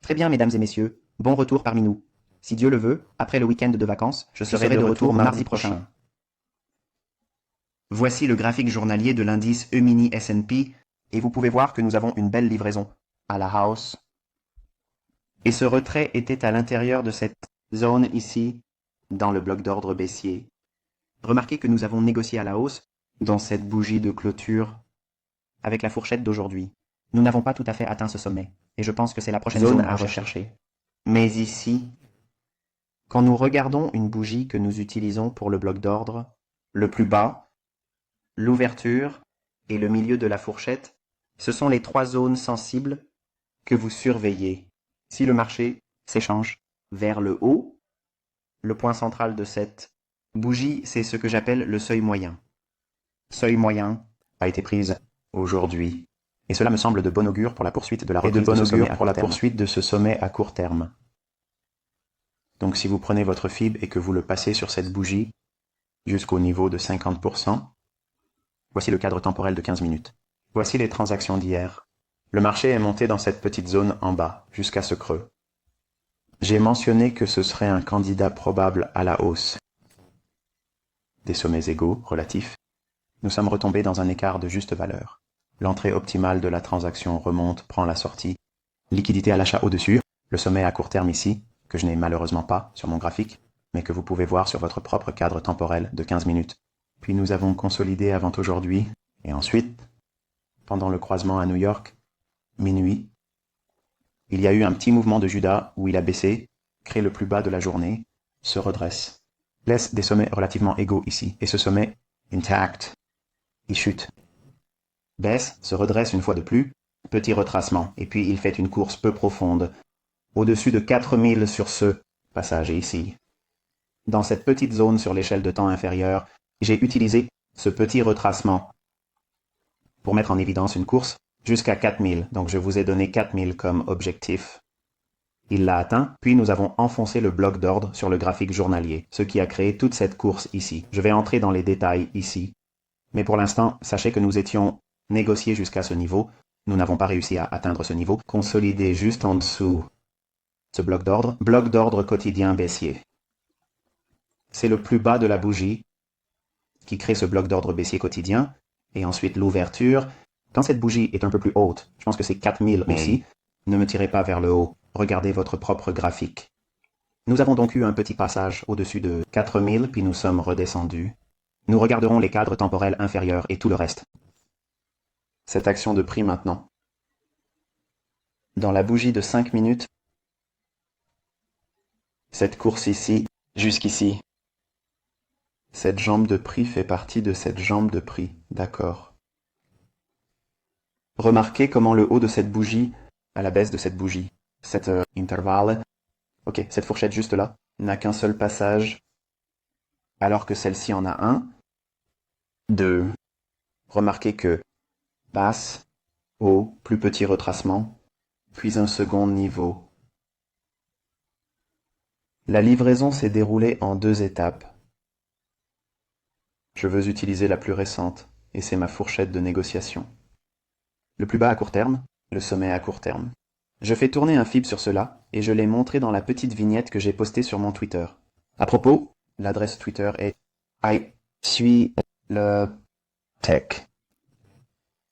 Très bien, mesdames et messieurs, bon retour parmi nous. Si Dieu le veut, après le week-end de vacances, je serai de retour mardi prochain. Voici le graphique journalier de l'indice E-mini S&P, et vous pouvez voir que nous avons une belle livraison à la hausse. Et ce retrait était à l'intérieur de cette zone ici, dans le bloc d'ordre baissier. Remarquez que nous avons négocié à la hausse dans cette bougie de clôture avec la fourchette d'aujourd'hui. Nous n'avons pas tout à fait atteint ce sommet, et je pense que c'est la prochaine zone à rechercher. Mais ici, quand nous regardons une bougie que nous utilisons pour le bloc d'ordre, le plus bas, l'ouverture et le milieu de la fourchette, ce sont les trois zones sensibles que vous surveillez. Si le marché s'échange vers le haut, le point central de cette bougie, c'est ce que j'appelle le seuil moyen. Seuil moyen a été prise aujourd'hui. Et cela me semble de bon augure pour la poursuite de la reprise de ce sommet à court terme. Donc si vous prenez votre FIB et que vous le passez sur cette bougie jusqu'au niveau de 50%, voici le cadre temporel de 15 minutes. Voici les transactions d'hier. Le marché est monté dans cette petite zone en bas, jusqu'à ce creux. J'ai mentionné que ce serait un candidat probable à la hausse. Des sommets égaux, relatifs. Nous sommes retombés dans un écart de juste valeur. L'entrée optimale de la transaction remonte, prend la sortie. Liquidité à l'achat au-dessus, le sommet à court terme ici, que je n'ai malheureusement pas sur mon graphique, mais que vous pouvez voir sur votre propre cadre temporel de 15 minutes. Puis nous avons consolidé avant aujourd'hui, et ensuite, pendant le croisement à New York, minuit, il y a eu un petit mouvement de Judas où il a baissé, crée le plus bas de la journée, se redresse, laisse des sommets relativement égaux ici, et ce sommet, intact, il chute. Baisse, se redresse une fois de plus, petit retracement, et puis il fait une course peu profonde, au-dessus de 4000 sur ce passage ici. Dans cette petite zone sur l'échelle de temps inférieure, j'ai utilisé ce petit retracement pour mettre en évidence une course jusqu'à 4000, donc je vous ai donné 4000 comme objectif. Il l'a atteint, puis nous avons enfoncé le bloc d'ordre sur le graphique journalier, ce qui a créé toute cette course ici. Je vais entrer dans les détails ici, mais pour l'instant, sachez que nous étions négociés jusqu'à ce niveau, nous n'avons pas réussi à atteindre ce niveau, consolidé juste en dessous ce bloc d'ordre quotidien baissier. C'est le plus bas de la bougie qui crée ce bloc d'ordre baissier quotidien, et ensuite l'ouverture. Quand cette bougie est un peu plus haute, je pense que c'est 4000 aussi, ne me tirez pas vers le haut, regardez votre propre graphique. Nous avons donc eu un petit passage au-dessus de 4000, puis nous sommes redescendus. Nous regarderons les cadres temporels inférieurs et tout le reste. Cette action de prix maintenant. Dans la bougie de 5 minutes, cette course ici, jusqu'ici. Cette jambe de prix fait partie de cette jambe de prix, d'accord. Remarquez comment le haut de cette bougie, à la baisse de cette bougie, cet intervalle, ok, cette fourchette juste là, n'a qu'un seul passage, alors que celle-ci en a un, deux. Remarquez que basse, haut, plus petit retracement, puis un second niveau. La livraison s'est déroulée en 2 étapes. Je veux utiliser la plus récente, et c'est ma fourchette de négociation. Le plus bas à court terme, le sommet à court terme. Je fais tourner un FIB sur cela, et je l'ai montré dans la petite vignette que j'ai postée sur mon Twitter. À propos, l'adresse Twitter est I suis le tech.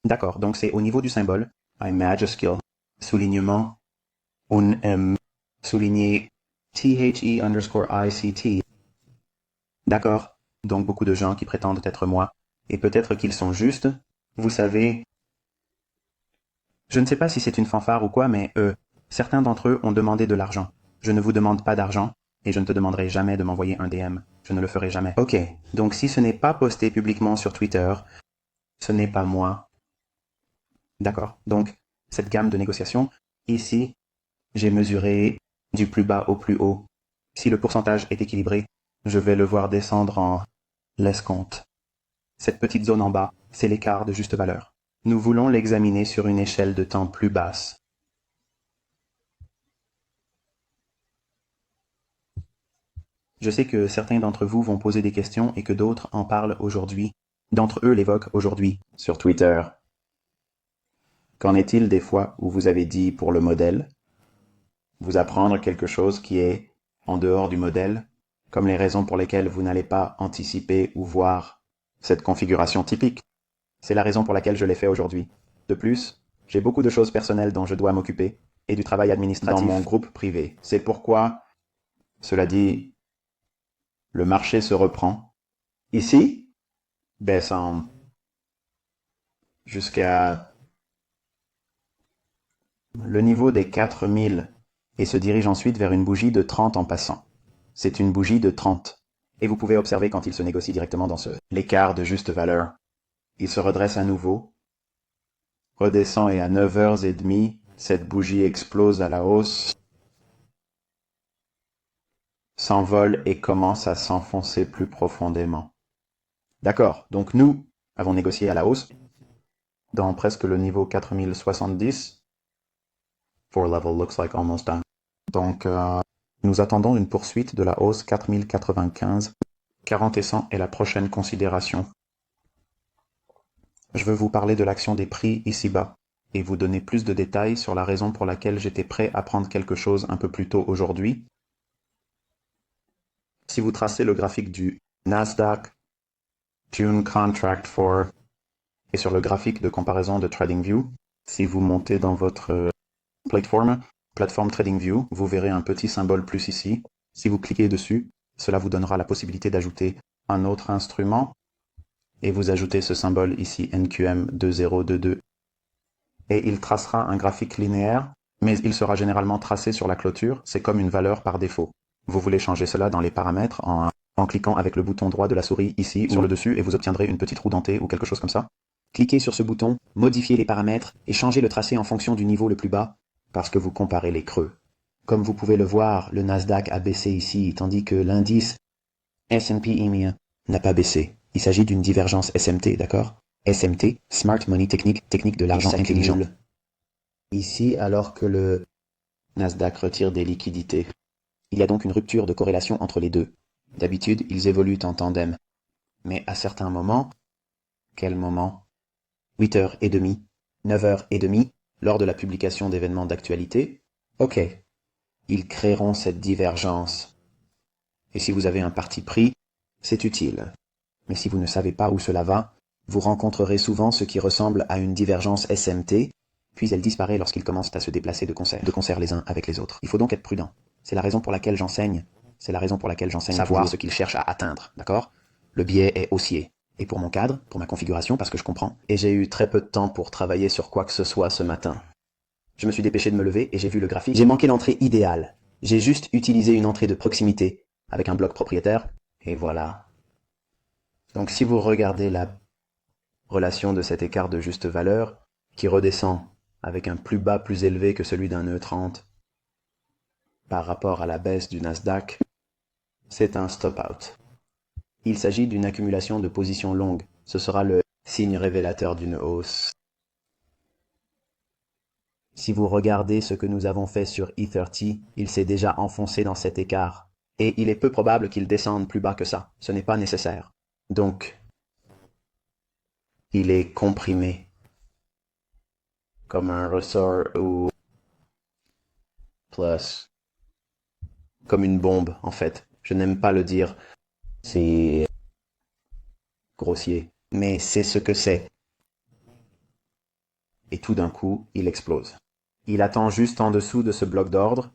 D'accord, donc c'est au niveau du symbole, I Magiskill, soulignement, un M, souligné THE_ICT. D'accord, donc beaucoup de gens qui prétendent être moi, et peut-être qu'ils sont justes, vous savez. Je ne sais pas si c'est une fanfare ou quoi, mais certains d'entre eux ont demandé de l'argent. Je ne vous demande pas d'argent, et je ne te demanderai jamais de m'envoyer un DM. Je ne le ferai jamais. Ok, donc si ce n'est pas posté publiquement sur Twitter, ce n'est pas moi. D'accord, donc cette gamme de négociations, ici, j'ai mesuré du plus bas au plus haut. Si le pourcentage est équilibré, je vais le voir descendre en l'escompte. Cette petite zone en bas, c'est l'écart de juste valeur. Nous voulons l'examiner sur une échelle de temps plus basse. Je sais que certains d'entre vous vont poser des questions et que d'autres en parlent aujourd'hui. D'entre eux l'évoquent aujourd'hui, sur Twitter. Qu'en est-il des fois où vous avez dit pour le modèle, vous apprendre quelque chose qui est en dehors du modèle, comme les raisons pour lesquelles vous n'allez pas anticiper ou voir cette configuration typique. C'est la raison pour laquelle je l'ai fait aujourd'hui. De plus, j'ai beaucoup de choses personnelles dont je dois m'occuper et du travail administratif dans mon groupe privé. C'est pourquoi, cela dit, le marché se reprend. Ici, baisse jusqu'à le niveau des 4000 et se dirige ensuite vers une bougie de 30 en passant. C'est une bougie de 30. Et vous pouvez observer quand il se négocie directement dans l'écart de juste valeur. Il se redresse à nouveau, redescend et à 9h30, cette bougie explose à la hausse, s'envole et commence à s'enfoncer plus profondément. D'accord, donc nous avons négocié à la hausse dans presque le niveau 4070. Four level looks like almost done. Donc, nous attendons une poursuite de la hausse 4095. 40 et 100 est la prochaine considération. Je veux vous parler de l'action des prix ici-bas et vous donner plus de détails sur la raison pour laquelle j'étais prêt à prendre quelque chose un peu plus tôt aujourd'hui. Si vous tracez le graphique du Nasdaq June Contract for et sur le graphique de comparaison de TradingView, si vous montez dans votre plateforme TradingView, vous verrez un petit symbole plus ici. Si vous cliquez dessus, cela vous donnera la possibilité d'ajouter un autre instrument et vous ajoutez ce symbole ici NQM2022 et il tracera un graphique linéaire, mais il sera généralement tracé sur la clôture, c'est comme une valeur par défaut. Vous voulez changer cela dans les paramètres en cliquant avec le bouton droit de la souris ici sur le dessus et vous obtiendrez une petite roue dentée ou quelque chose comme ça. Cliquez sur ce bouton, modifiez les paramètres et changez le tracé en fonction du niveau le plus bas parce que vous comparez les creux. Comme vous pouvez le voir, le Nasdaq a baissé ici tandis que l'indice S&P EMEA n'a pas baissé. Il s'agit d'une divergence SMT, d'accord? SMT, Smart Money Technique, technique de l'argent intelligent. Ici, alors que le Nasdaq retire des liquidités. Il y a donc une rupture de corrélation entre les deux. D'habitude, ils évoluent en tandem. Mais à certains moments, quel moment? 8h30, 9h30, lors de la publication d'événements d'actualité, ok, ils créeront cette divergence. Et si vous avez un parti pris, c'est utile. Mais si vous ne savez pas où cela va, vous rencontrerez souvent ce qui ressemble à une divergence SMT, puis elle disparaît lorsqu'ils commencent à se déplacer de concert les uns avec les autres. Il faut donc être prudent. C'est la raison pour laquelle j'enseigne. C'est la raison pour laquelle j'enseigne savoir ce qu'ils cherchent à atteindre, d'accord? Le biais est haussier. Et pour mon cadre, pour ma configuration, parce que je comprends. Et j'ai eu très peu de temps pour travailler sur quoi que ce soit ce matin. Je me suis dépêché de me lever et j'ai vu le graphique. J'ai manqué l'entrée idéale. J'ai juste utilisé une entrée de proximité avec un bloc propriétaire. Et voilà. Donc si vous regardez la relation de cet écart de juste valeur, qui redescend avec un plus bas plus élevé que celui d'un E30 par rapport à la baisse du Nasdaq, c'est un stop-out. Il s'agit d'une accumulation de positions longues. Ce sera le signe révélateur d'une hausse. Si vous regardez ce que nous avons fait sur E30, il s'est déjà enfoncé dans cet écart. Et il est peu probable qu'il descende plus bas que ça. Ce n'est pas nécessaire. Donc, il est comprimé. Comme un ressort ou plus. Comme une bombe, en fait. Je n'aime pas le dire. C'est grossier. Mais c'est ce que c'est. Et tout d'un coup, il explose. Il attend juste en dessous de ce bloc d'ordre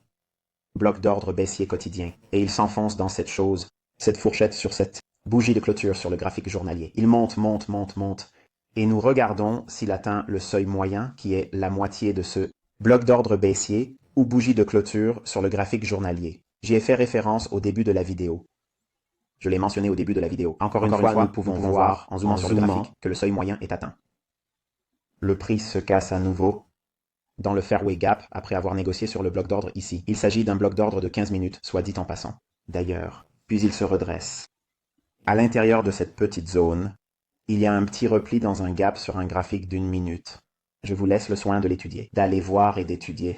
baissier quotidien. Et il s'enfonce dans cette chose, cette fourchette sur cette bougie de clôture sur le graphique journalier. Il monte, monte, monte, monte. Et nous regardons s'il atteint le seuil moyen, qui est la moitié de ce bloc d'ordre baissier ou bougie de clôture sur le graphique journalier. J'y ai fait référence au début de la vidéo. Je l'ai mentionné au début de la vidéo. Encore une fois, nous pouvons voir, en zoomant sur le graphique, que le seuil moyen est atteint. Le prix se casse à nouveau dans le fairway gap après avoir négocié sur le bloc d'ordre ici. Il s'agit d'un bloc d'ordre de 15 minutes, soit dit en passant. D'ailleurs, puis il se redresse. À l'intérieur de cette petite zone, il y a un petit repli dans un gap sur un graphique d'1 minute. Je vous laisse le soin de l'étudier, d'aller voir et d'étudier.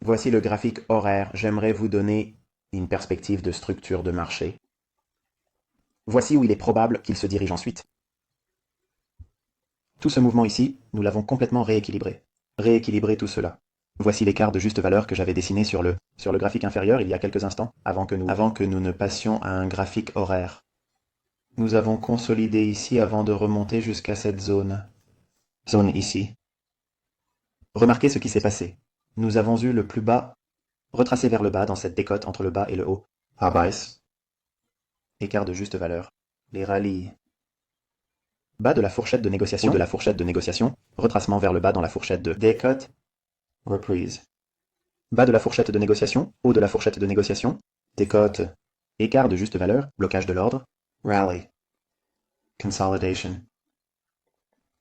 Voici le graphique horaire. J'aimerais vous donner une perspective de structure de marché. Voici où il est probable qu'il se dirige ensuite. Tout ce mouvement ici, nous l'avons complètement rééquilibré. Rééquilibré tout cela. Voici l'écart de juste valeur que j'avais dessiné sur le graphique inférieur il y a quelques instants, avant que nous ne passions à un graphique horaire. Nous avons consolidé ici avant de remonter jusqu'à cette zone ici. Remarquez ce qui s'est passé. Nous avons eu le plus bas retracé vers le bas dans cette décote entre le bas et le haut. Base. Écart de juste valeur. Les rallyes. Bas de la fourchette de négociation, haut de la fourchette de négociation, retracement vers le bas dans la fourchette de décote, reprise. Bas de la fourchette de négociation, haut de la fourchette de négociation, décote, écart de juste valeur, blocage de l'ordre, rally, consolidation.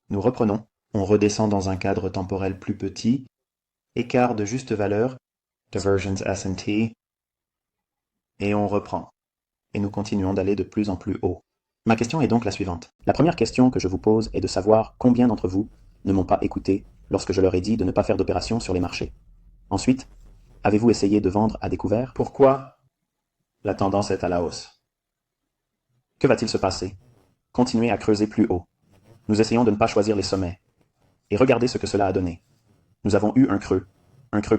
Nous reprenons, on redescend dans un cadre temporel plus petit, écart de juste valeur, divergence S&T, et on reprend. Et nous continuons d'aller de plus en plus haut. Ma question est donc la suivante. La première question que je vous pose est de savoir combien d'entre vous ne m'ont pas écouté lorsque je leur ai dit de ne pas faire d'opération sur les marchés. Ensuite, avez-vous essayé de vendre à découvert? Pourquoi la tendance est à la hausse? Que va-t-il se passer? Continuez à creuser plus haut. Nous essayons de ne pas choisir les sommets. Et regardez ce que cela a donné. Nous avons eu un creux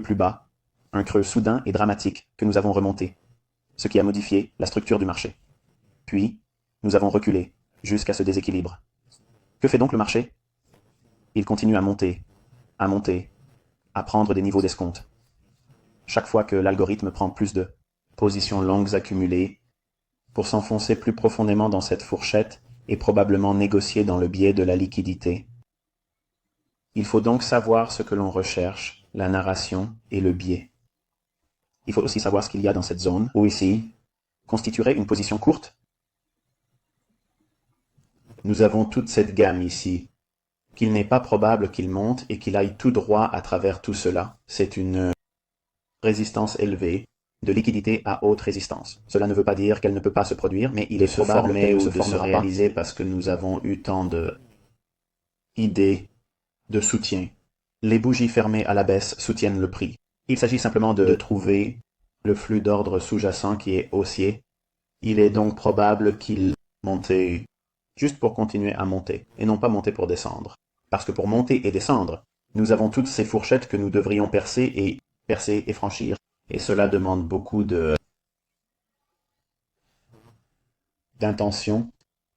plus bas, un creux soudain et dramatique que nous avons remonté, ce qui a modifié la structure du marché. Puis, nous avons reculé jusqu'à ce déséquilibre. Que fait donc le marché? Il continue à monter, à prendre des niveaux d'escompte. Chaque fois que l'algorithme prend plus de positions longues accumulées, pour s'enfoncer plus profondément dans cette fourchette et probablement négocier dans le biais de la liquidité. Il faut donc savoir ce que l'on recherche, la narration et le biais. Il faut aussi savoir ce qu'il y a dans cette zone, ou ici, constituerait une position courte. Nous avons toute cette gamme ici, qu'il n'est pas probable qu'il monte et qu'il aille tout droit à travers tout cela. C'est une résistance élevée, de liquidité à haute résistance. Cela ne veut pas dire qu'elle ne peut pas se produire, mais il est probable qu'elle ne se formera pas. Ou de se réaliser parce que nous avons eu tant d'idées de soutien. Les bougies fermées à la baisse soutiennent le prix. Il s'agit simplement de trouver le flux d'ordre sous-jacent qui est haussier. Il est donc probable qu'il monte juste pour continuer à monter, et non pas monter pour descendre. Parce que pour monter et descendre, nous avons toutes ces fourchettes que nous devrions percer et franchir. Et cela demande beaucoup d'intention,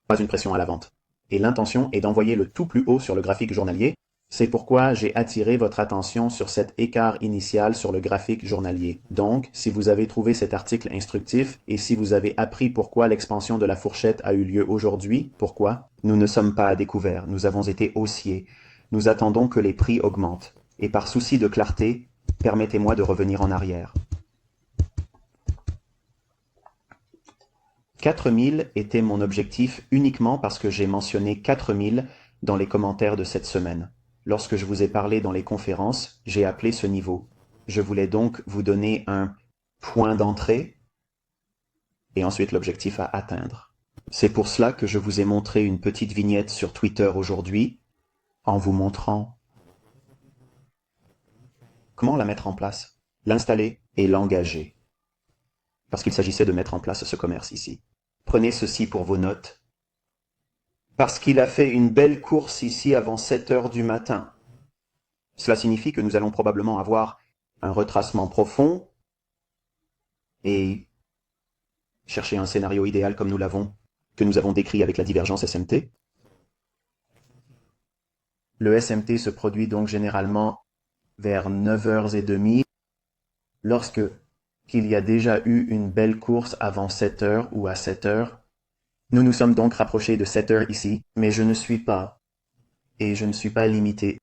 pas une pression à la vente. Et l'intention est d'envoyer le tout plus haut sur le graphique journalier. C'est pourquoi j'ai attiré votre attention sur cet écart initial sur le graphique journalier. Donc, si vous avez trouvé cet article instructif et si vous avez appris pourquoi l'expansion de la fourchette a eu lieu aujourd'hui, pourquoi? Nous ne sommes pas à découvert, nous avons été haussiers. Nous attendons que les prix augmentent. Et par souci de clarté, permettez-moi de revenir en arrière. 4000 était mon objectif uniquement parce que j'ai mentionné 4000 dans les commentaires de cette semaine. Lorsque je vous ai parlé dans les conférences, j'ai appelé ce niveau. Je voulais donc vous donner un point d'entrée et ensuite l'objectif à atteindre. C'est pour cela que je vous ai montré une petite vignette sur Twitter aujourd'hui en vous montrant comment la mettre en place, l'installer et l'engager. Parce qu'il s'agissait de mettre en place ce commerce ici. Prenez ceci pour vos notes. Parce qu'il a fait une belle course ici avant 7 heures du matin. Cela signifie que nous allons probablement avoir un retracement profond et chercher un scénario idéal comme que nous avons décrit avec la divergence SMT. Le SMT se produit donc généralement vers 9h30 lorsque qu'il y a déjà eu une belle course avant 7 heures ou à 7 heures. Nous nous sommes donc rapprochés de 7 heures ici, mais je ne suis pas limité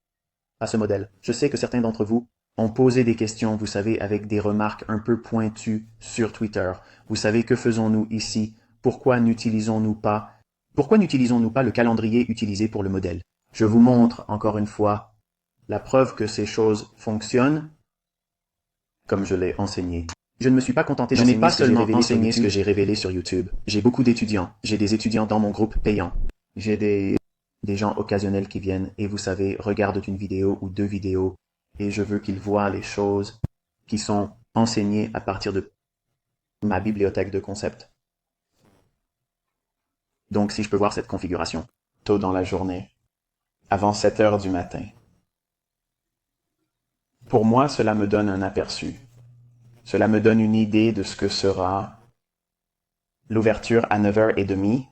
à ce modèle. Je sais que certains d'entre vous ont posé des questions, vous savez, avec des remarques un peu pointues sur Twitter. Vous savez, que faisons-nous ici? Pourquoi n'utilisons-nous pas le calendrier utilisé pour le modèle? Je vous montre, encore une fois, la preuve que ces choses fonctionnent comme je l'ai enseigné. Je ne me suis pas contenté d'enseigner ce que j'ai révélé sur YouTube. J'ai beaucoup d'étudiants. J'ai des étudiants dans mon groupe payant. J'ai des gens occasionnels qui viennent et vous savez, regardent une vidéo ou 2 vidéos et je veux qu'ils voient les choses qui sont enseignées à partir de ma bibliothèque de concepts. Donc si je peux voir cette configuration, tôt dans la journée, avant 7 heures du matin. Pour moi, cela me donne un aperçu. Cela me donne une idée de ce que sera l'ouverture à 9h30.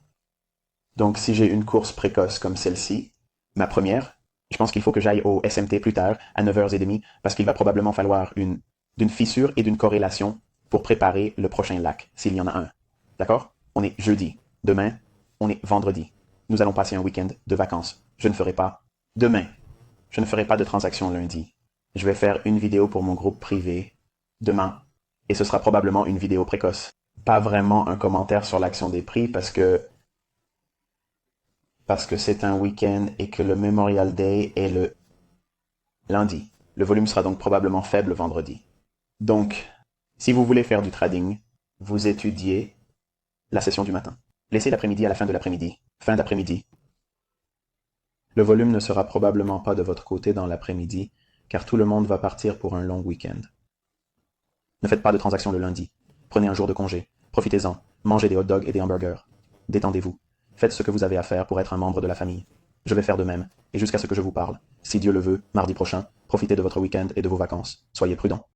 Donc, si j'ai une course précoce comme celle-ci, ma première, je pense qu'il faut que j'aille au SMT plus tard, à 9h30, parce qu'il va probablement falloir d'une fissure et d'une corrélation pour préparer le prochain lac, s'il y en a un. D'accord? On est jeudi. Demain, on est vendredi. Nous allons passer un week-end de vacances. Je ne ferai pas demain. Je ne ferai pas de transaction lundi. Je vais faire une vidéo pour mon groupe privé demain. Et ce sera probablement une vidéo précoce. Pas vraiment un commentaire sur l'action des prix parce que c'est un week-end et que le Memorial Day est le lundi. Le volume sera donc probablement faible vendredi. Donc, si vous voulez faire du trading, vous étudiez la session du matin. Laissez l'après-midi à la fin de l'après-midi. Fin d'après-midi. Le volume ne sera probablement pas de votre côté dans l'après-midi, car tout le monde va partir pour un long week-end. Ne faites pas de transactions le lundi. Prenez un jour de congé. Profitez-en. Mangez des hot dogs et des hamburgers. Détendez-vous. Faites ce que vous avez à faire pour être un membre de la famille. Je vais faire de même, et jusqu'à ce que je vous parle. Si Dieu le veut, mardi prochain, profitez de votre week-end et de vos vacances. Soyez prudents.